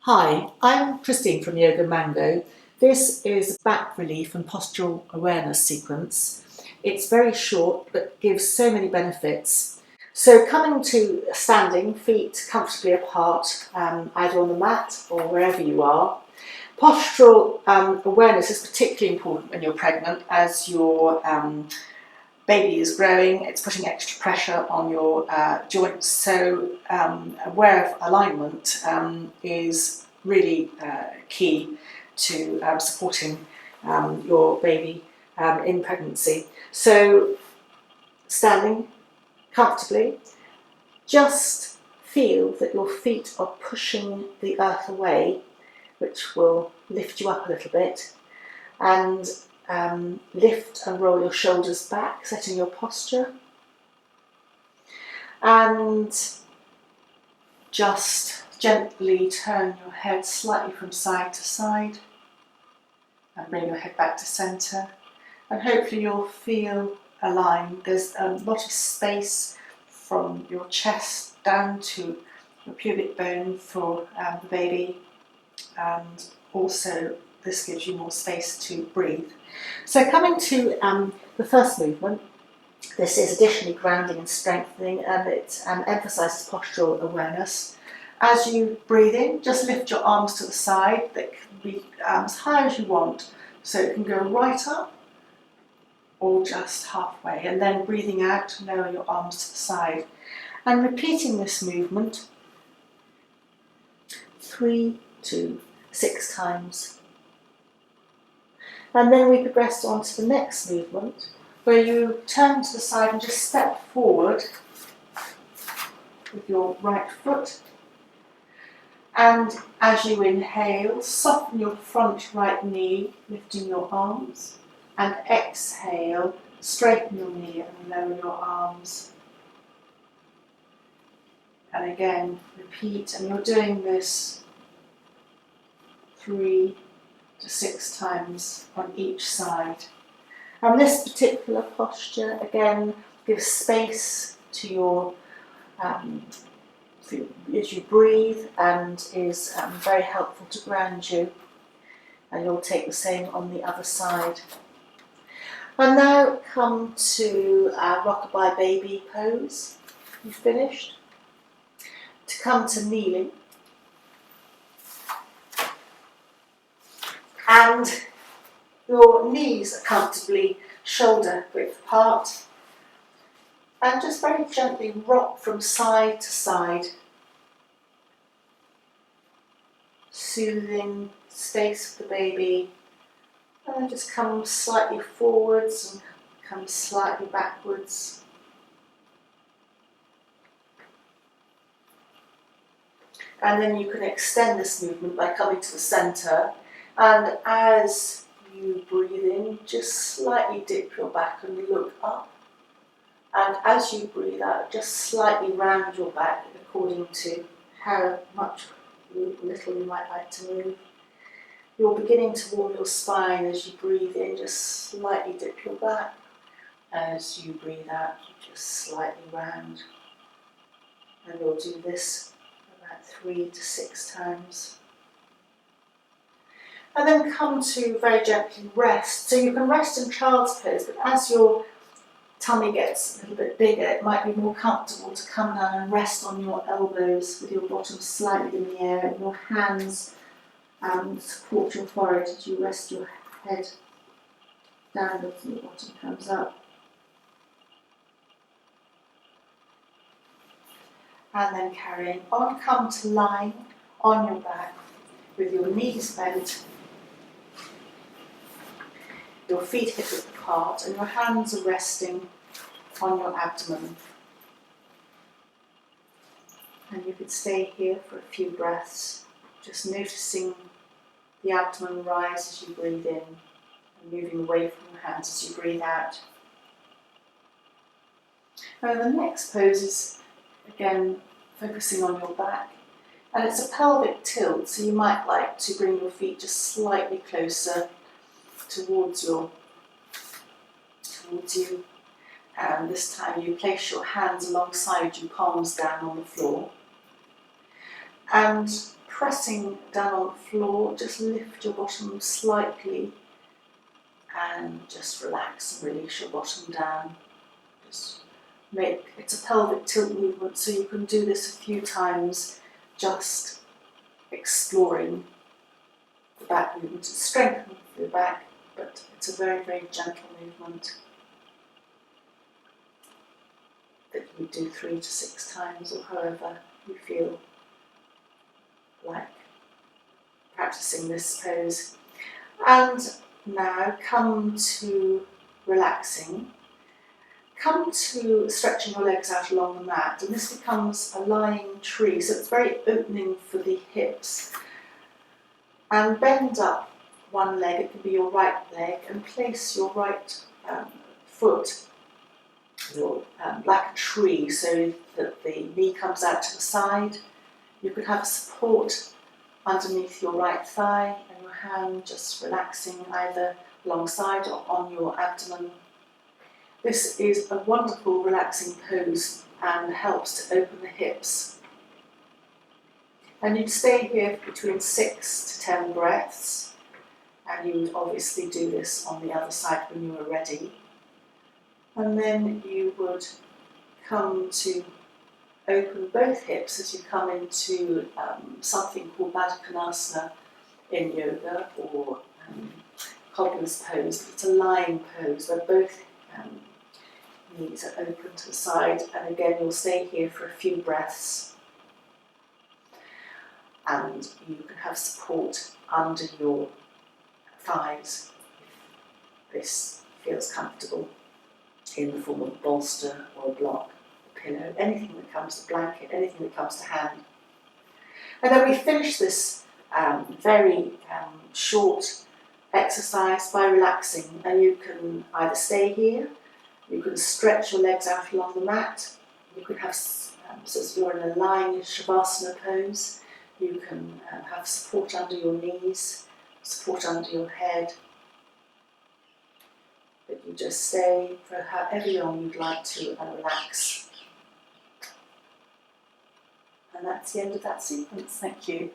Hi, I'm Christine from Yoga Mango. This is a back relief and postural awareness sequence. It's very short but gives so many benefits. So coming to standing, feet comfortably apart, either on the mat or wherever you are. Postural awareness is particularly important when you're pregnant as your baby is growing, it's putting extra pressure on your joints, so aware of alignment is really key to supporting your baby in pregnancy. So standing comfortably, just feel that your feet are pushing the earth away, which will lift you up a little bit, and lift and roll your shoulders back, setting your posture, and just gently turn your head slightly from side to side and bring your head back to centre, and hopefully you'll feel aligned. There's a lot of space from your chest down to your pubic bone for the baby, and also this gives you more space to breathe. So coming to the first movement, this is additionally grounding and strengthening, and it emphasises postural awareness. As you breathe in, just lift your arms to the side. That can be as high as you want, so it can go right up or just halfway, and then breathing out, lower your arms to the side. And repeating this movement 3 to 6 times. And then we progress on to the next movement, where you turn to the side and just step forward with your right foot. And as you inhale, soften your front right knee, lifting your arms. And exhale, straighten your knee and lower your arms. And again, repeat, and you're doing this 3 to 6 times on each side. And this particular posture again gives space to your as you breathe, and is very helpful to ground you. And you'll take the same on the other side. And now come to rockabye baby pose. You've finished. To come to kneeling. And your knees are comfortably shoulder width apart, and just very gently rock from side to side, soothing space for the baby, and then just come slightly forwards and come slightly backwards. And then you can extend this movement by coming to the centre. And as you breathe in, just slightly dip your back and look up. And as you breathe out, just slightly round your back according to how much little you might like to move. You're beginning to warm your spine as you breathe in, just slightly dip your back. As you breathe out, you just slightly round. And you'll do this about 3 to 6 times. And then come to very gently rest. So you can rest in child's pose, but as your tummy gets a little bit bigger, it might be more comfortable to come down and rest on your elbows with your bottom slightly in the air, and your hands support your forehead as you rest your head downwards and your bottom comes up. And then carrying on, come to lying on your back with your knees bent, your feet hip width apart, and your hands are resting on your abdomen. And you could stay here for a few breaths, just noticing the abdomen rise as you breathe in, and moving away from your hands as you breathe out. Now the next pose is again focusing on your back, and it's a pelvic tilt, so you might like to bring your feet just slightly closer towards you, and this time you place your hands alongside you, palms down on the floor, and pressing down on the floor, just lift your bottom slightly and just relax and release your bottom down. Just it's a pelvic tilt movement, so you can do this a few times, just exploring the back movement to strengthen the back, but it's a very, very gentle movement that you do 3 to 6 times, or however you feel like practicing this pose. And now come to relaxing. Come to stretching your legs out along the mat, and this becomes a lying tree, so it's very opening for the hips. And bend up one leg, it can be your right leg, and place your right foot like a tree, so that the knee comes out to the side. You could have support underneath your right thigh and your hand just relaxing either alongside or on your abdomen. This is a wonderful relaxing pose and helps to open the hips. And you'd stay here for between 6 to 10 breaths, and you would obviously do this on the other side when you are ready. And then you would come to open both hips as you come into something called Baddha Konasana in yoga, or cobbler's pose. It's a lying pose where both knees are open to the side, and again you'll stay here for a few breaths, and you can have support under your thighs if this feels comfortable, in the form of a bolster or a block, a pillow, anything that comes to blanket, anything that comes to hand. And then we finish this very short exercise by relaxing, and you can either stay here, you can stretch your legs out along the mat, you can have, so if you're in a lying Shavasana pose, you can have support under your knees, support under your head, but you just stay for however long you'd like to and relax. And that's the end of that sequence. Thank you.